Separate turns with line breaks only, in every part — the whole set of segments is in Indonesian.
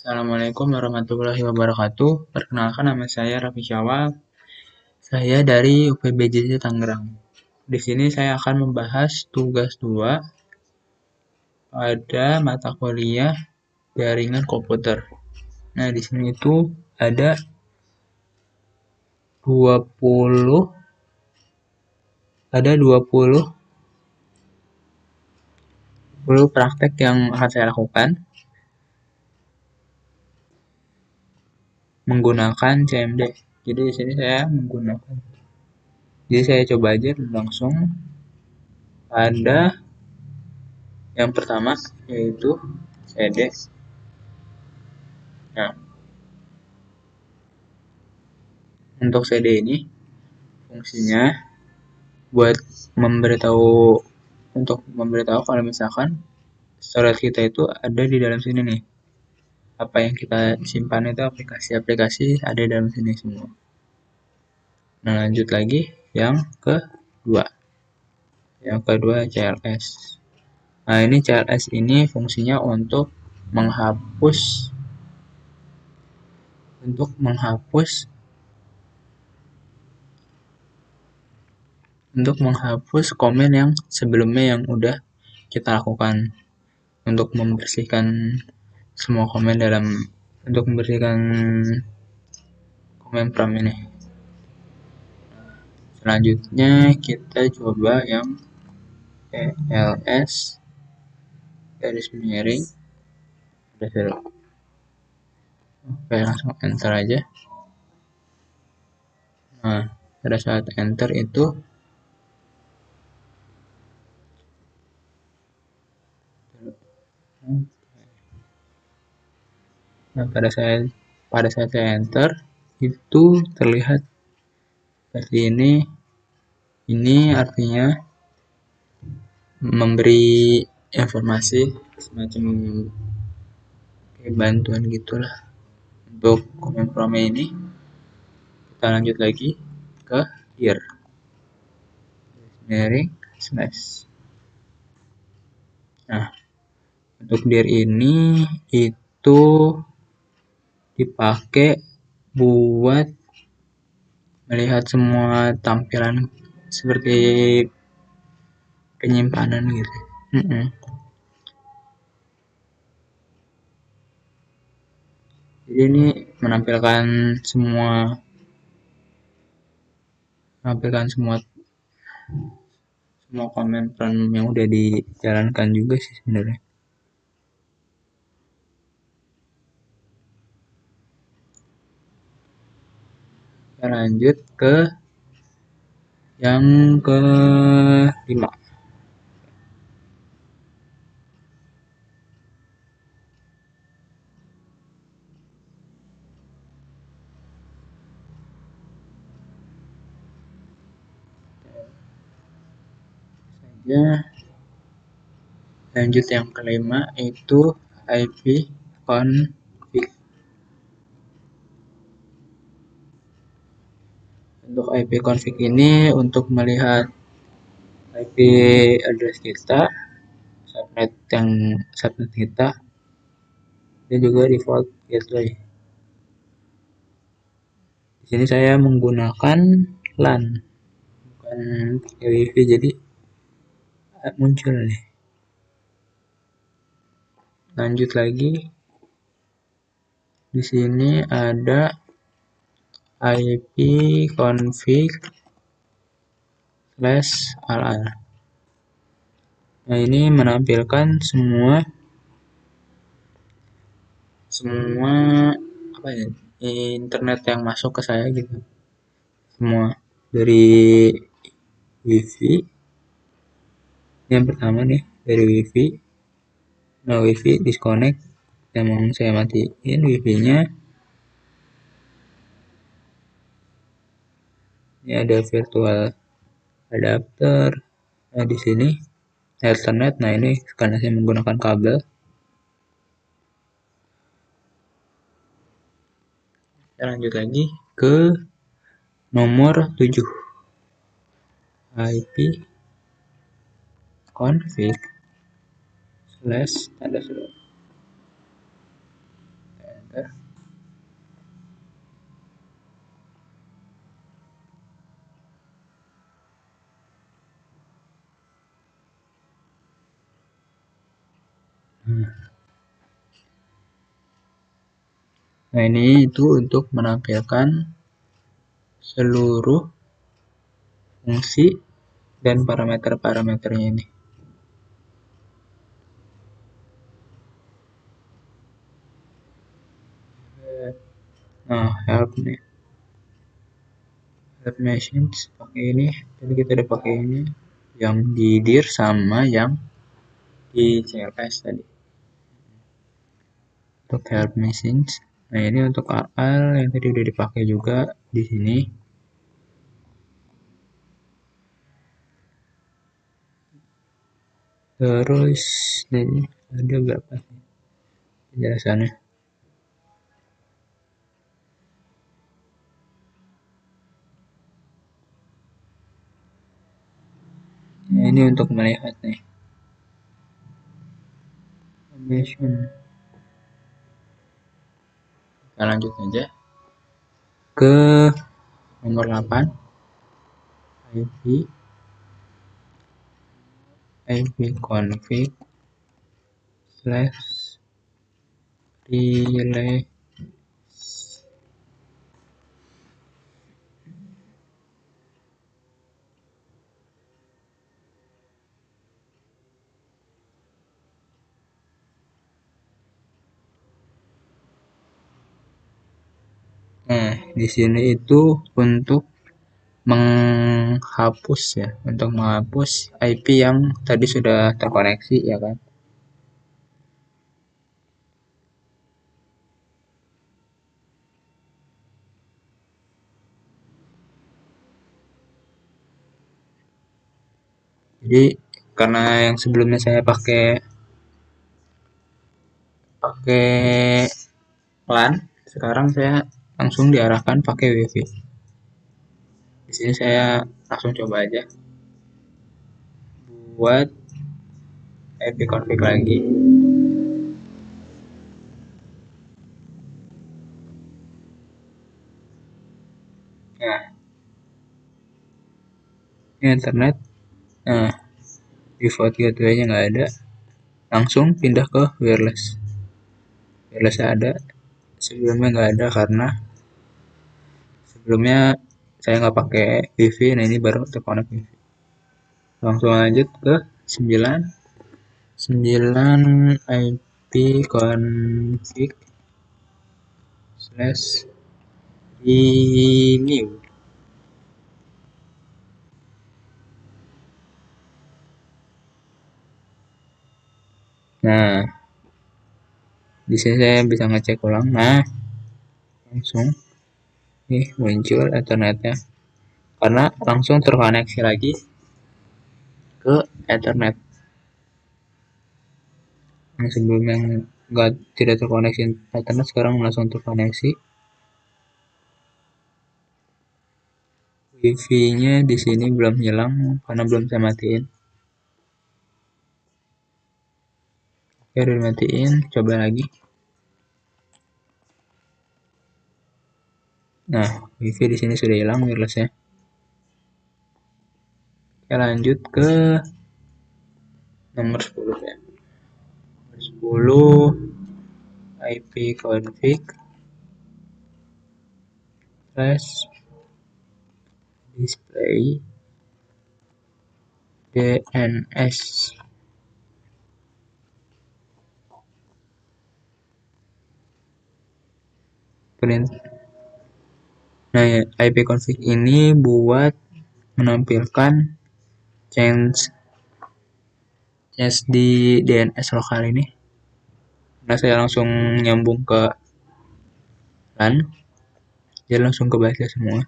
Assalamualaikum warahmatullahi wabarakatuh. Perkenalkan nama saya Raffi Syawal. Saya dari UPBJJ Tangerang. Di sini saya akan membahas tugas 2 pada mata kuliah jaringan komputer. Nah, di sini itu ada 20 praktek yang akan saya lakukan menggunakan CMD. Jadi di sini saya menggunakan. Jadi saya coba aja langsung pada yang pertama yaitu CD. Nah, untuk CD ini fungsinya buat memberitahu kalau misalkan storage kita itu ada di dalam sini nih. Apa yang kita simpan itu aplikasi-aplikasi ada di dalam sini semua. Nah, lanjut lagi yang kedua. Yang kedua CLS. Nah, ini CLS ini fungsinya untuk menghapus komen yang sebelumnya yang udah kita lakukan untuk membersihkan komen from ini. Selanjutnya kita coba yang ELS garis miring. Oke, langsung enter aja. Nah, pada saat enter itu pada saat saya enter itu terlihat seperti ini. Ini artinya memberi informasi semacam bantuan gitulah untuk komen from ini. Kita lanjut lagi ke here miring slash. Nah, untuk dir ini itu dipakai buat melihat semua tampilan seperti penyimpanan gitu. Jadi ini menampilkan semua komen yang udah dijalankan juga sih sebenarnya. Kita lanjut ke yang kelima. Lanjut yang kelima itu IP config. Untuk IP config ini untuk melihat IP address kita, subnet kita, dan juga default gateway. Di sini saya menggunakan LAN, bukan pakai WiFi, jadi muncul nih. Lanjut lagi, di sini ada IP config /all. Nah, ini menampilkan semua internet yang masuk ke saya gitu. Semua dari WiFi. Yang pertama nih dari WiFi. Nah, WiFi disconnect. Emang saya matiin WiFi-nya. Ini ada virtual adapter. Nah, di sini Ethernet. Nah, ini karena saya menggunakan kabel. Kita lanjut lagi ke nomor 7. IP config /. enter. Nah, ini itu untuk menampilkan seluruh fungsi dan parameter-parameternya ini. Nah, help nih. Help machines pakai ini. Jadi kita udah pakai ini yang di dir sama yang di CLS tadi. Untuk help machines. Nah, ini untuk AL yang tadi udah dipakai juga di sini. Terus ini ada berapa sih penjelasannya? Nah, ini untuk melihat nih. Animation. Kita lanjut aja ke nomor 8. ipconfig / relay. Nah, di sini itu untuk menghapus ya, untuk menghapus IP yang tadi sudah terkoneksi ya kan. Jadi karena yang sebelumnya saya pakai LAN, sekarang saya langsung diarahkan pakai WiFi. Di sini saya langsung coba aja buat ipconfig lagi. Nah, ini internet. Nah, default gateway-nya nggak ada, langsung pindah ke wireless. Wireless ada, sebelumnya nggak ada karena sebelumnya saya nggak pakai wifi. Nah, ini baru terkonek wifi. Langsung lanjut ke 9 ipconfig / renew. Nah, di sini saya bisa ngecek ulang. Nah, langsung nih muncul ethernetnya karena langsung terkoneksi lagi ke ethernet. Yang sebelumnya nggak tidak terkoneksi ethernet sekarang langsung terkoneksi. Wifi-nya di sini belum hilang karena belum saya matiin. Oke, udah matiin, coba lagi. Nah, wifi di sini sudah hilang wirelessnya. Oke, lanjut ke nomor 10 ya. Nomor 10 ipconfig / display DNS. Nah, ya, ipconfig ini buat menampilkan change di DNS lokal ini. Nah, saya langsung nyambung ke LAN, dia langsung kebaca semua.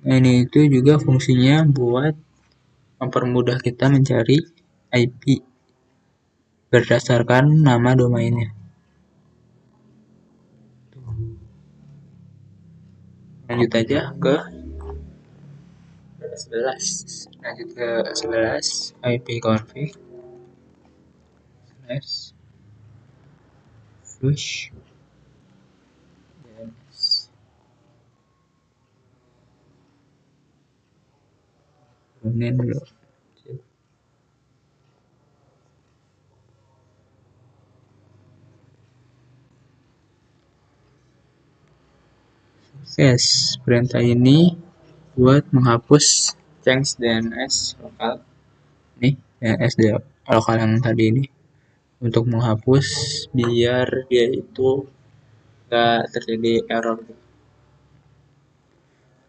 Nah, ini itu juga fungsinya buat mempermudah kita mencari IP berdasarkan nama domainnya. Lanjut aja ke 11. Lanjut ke 11 ipconfig slash push DNS. Turunin dulu. Sukses. Perintah ini buat menghapus change DNS lokal. Nih, DNS lokal yang tadi ini. Untuk menghapus biar dia itu nggak terjadi error.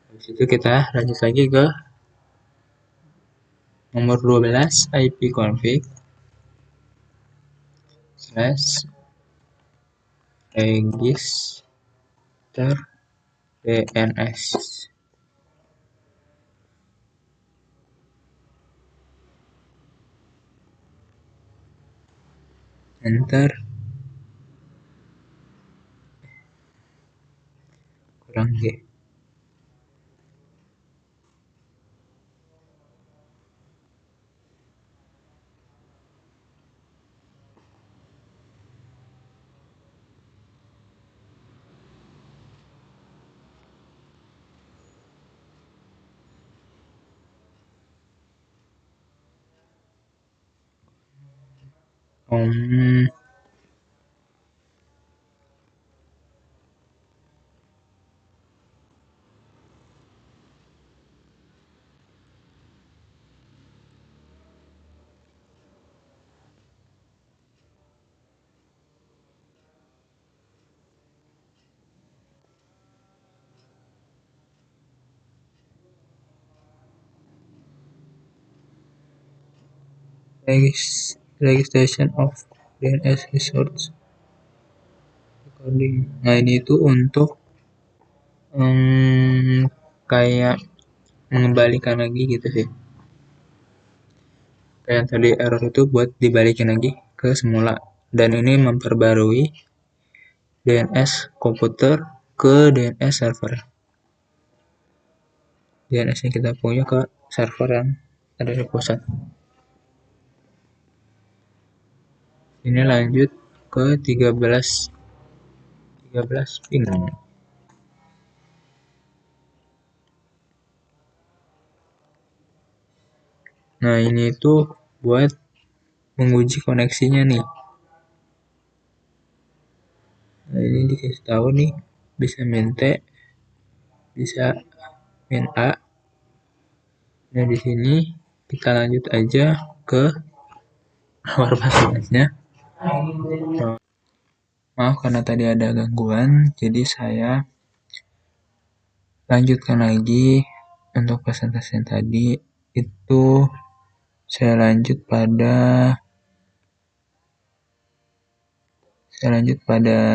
Habis itu kita lanjut lagi ke nomor 12 ipconfig slash register DNS. Enter. Kurang G. Registration of DNS resource recording. Nah, ini itu untuk kayak mengembalikan lagi gitu sih. Kayak tadi error itu buat dibalikin lagi ke semula. Dan ini memperbarui DNS komputer ke DNS server. DNS yang kita punya ke server yang ada di pusat. Ini lanjut ke 13 pin. Nah, ini itu buat menguji koneksinya nih. Nah, ini dikasih tahu nih, bisa min T, bisa min A. Nah, di sini kita lanjut aja ke nomor passwordnya. Maaf karena tadi ada gangguan, jadi saya lanjutkan lagi untuk presentasi yang tadi. Itu saya lanjut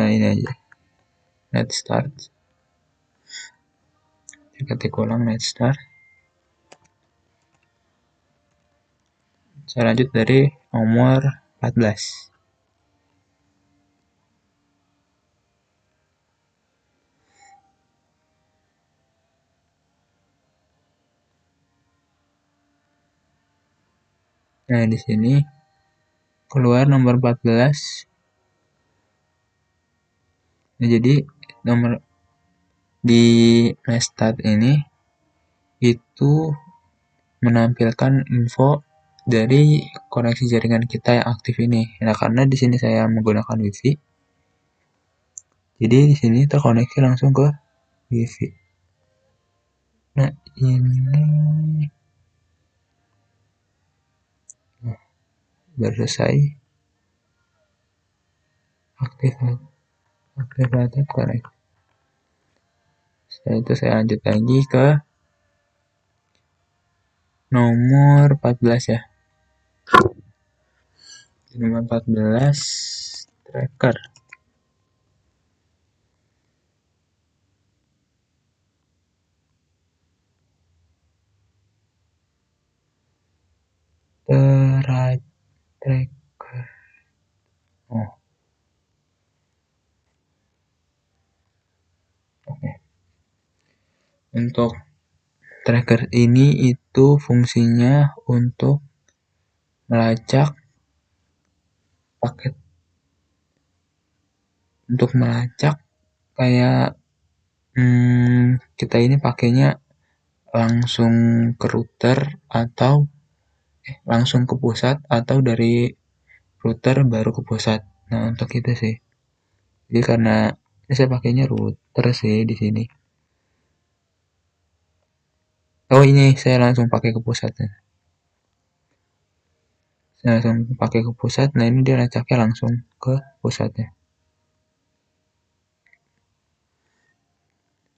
ini aja, net start. Saya ketik ulang net start. Saya lanjut dari nomor 14. Nah, di sini keluar nomor 14. Nah, jadi nomor di restart ini itu menampilkan info dari koneksi jaringan kita yang aktif ini. Nah, karena di sini saya menggunakan WiFi, jadi di sini terkoneksi langsung ke WiFi. Nah, ini baru selesai. Activated connect. Setelah itu saya lanjut lagi ke nomor 14 ya. Di nomor 14 tracker. Tracker. Oh. Oke. Untuk tracker ini itu fungsinya melacak paket untuk melacak kayak kita ini pakainya langsung ke router atau langsung ke pusat atau dari router baru ke pusat. Nah, untuk itu sih. Jadi karena saya pakainya router sih di sini. Oh, ini saya langsung pakai ke pusatnya. Saya langsung pakai ke pusat. Nah, ini dia lacaknya langsung ke pusatnya.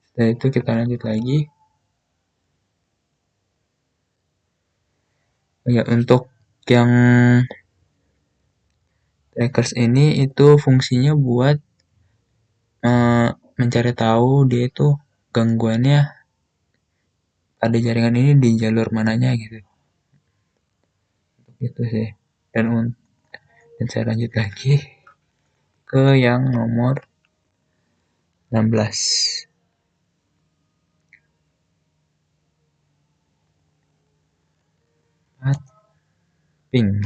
Setelah itu kita lanjut lagi. Ya, untuk yang trackers ini itu fungsinya buat mencari tahu dia itu gangguannya pada jaringan ini di jalur mananya gitu. Itu sih. Dan saya lanjut lagi ke yang nomor 16. Ping.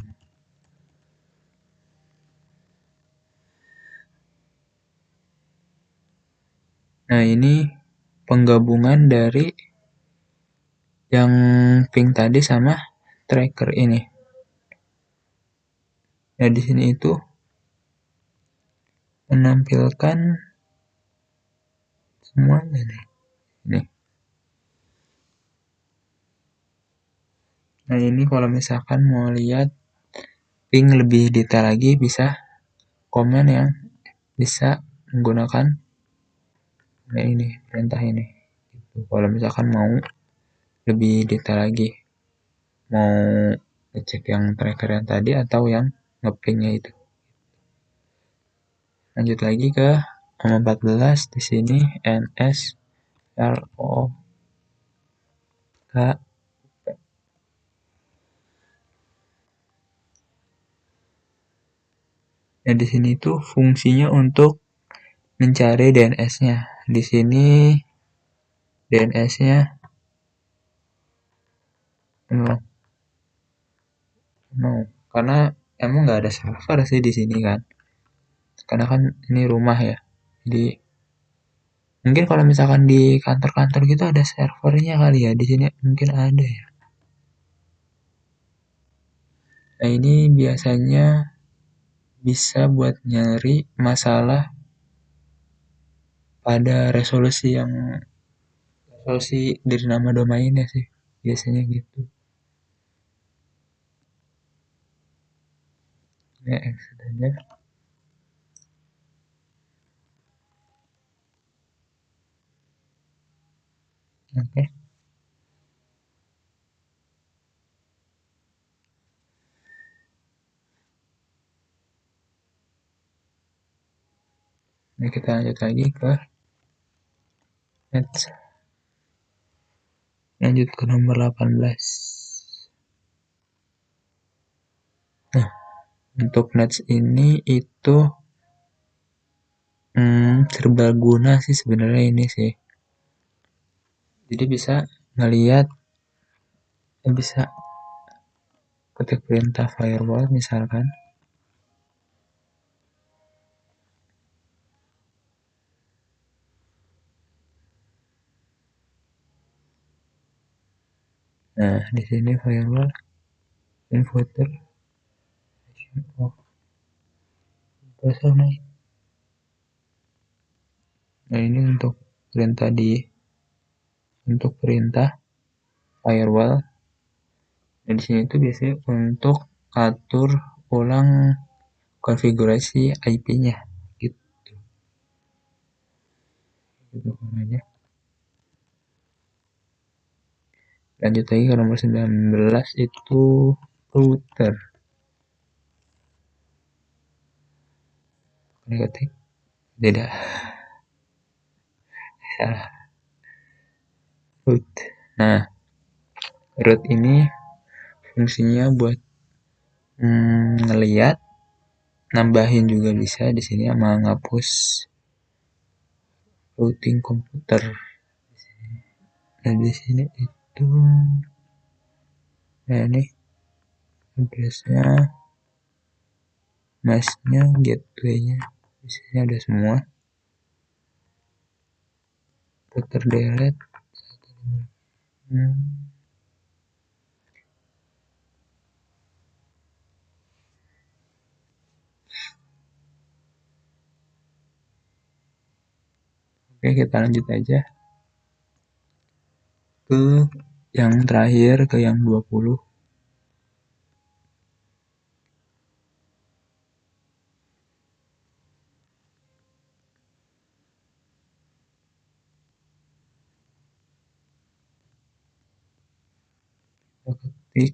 Nah, ini penggabungan dari yang ping tadi sama tracker ini. Nah, di sini itu menampilkan semuanya nih. Nih. Nah, ini kalau misalkan mau lihat ping lebih detail lagi bisa komen yang bisa menggunakan ini perintah ini. Gitu. Kalau misalkan mau lebih detail lagi, mau ngecek yang tracker yang tadi atau yang ngepingnya itu. Lanjut lagi ke nomor 14 di sini NS RO K. Nah, di sini tuh fungsinya untuk mencari DNS-nya. Di sini DNS-nya no, karena emang nggak ada server sih di sini kan. Karena kan ini rumah ya. Jadi mungkin kalau misalkan di kantor-kantor gitu ada servernya kali ya. Di sini mungkin ada ya. Nah, ini biasanya bisa buat nyari masalah pada resolusi dari nama domainnya sih. Biasanya gitu. Ya, exit aja. Oke. Nah, kita lanjut lagi ke Nets. Lanjut ke nomor 18. Nah, untuk Nets ini itu serbaguna sih sebenarnya ini sih. Jadi bisa ngelihat, bisa ketik perintah firewall misalkan. Nah, di sini firewall inverter off. Nah, ini untuk perintah firewall. Dan di sini itu biasanya untuk atur ulang konfigurasi IP-nya gitu. Gitu aja. Lanjut lagi ke nomor 19 itu router. Ketik beda. Salah. Root. Nah, root ini fungsinya buat ngeliat, nambahin juga bisa di sini sama ngapus routing komputer. Nah di sini itu ini addressnya, mesnya, gateway-nya di sini ada semua. Putar delete. Oke, kita lanjut aja ke yang terakhir, ke yang 20. Kita ketik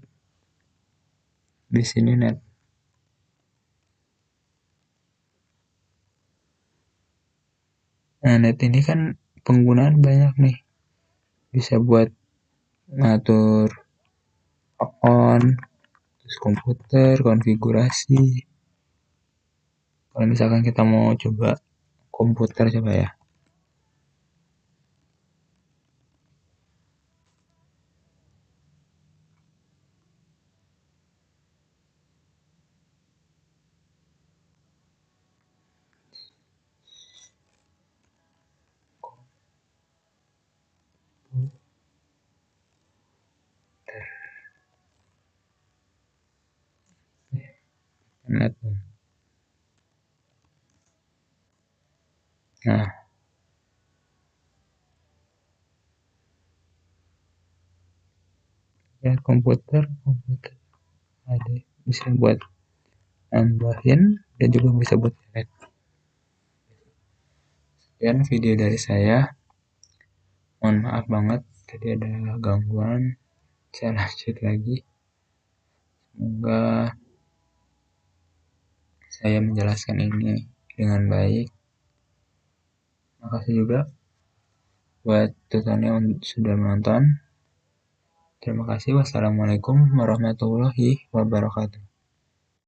di sini net. Nah, net ini kan penggunaan banyak nih. Bisa buat ngatur on, terus komputer, konfigurasi. Kalau misalkan kita mau coba komputer, coba ya. Net. Nah, ya komputer ada bisa buat nambahin dan juga bisa buat edit. Sekian video dari saya. Mohon maaf banget tadi ada gangguan. Saya lanjut lagi. Semoga saya menjelaskan ini dengan baik. Makasih juga buat tutornya sudah menonton. Terima kasih. Wassalamualaikum warahmatullahi wabarakatuh.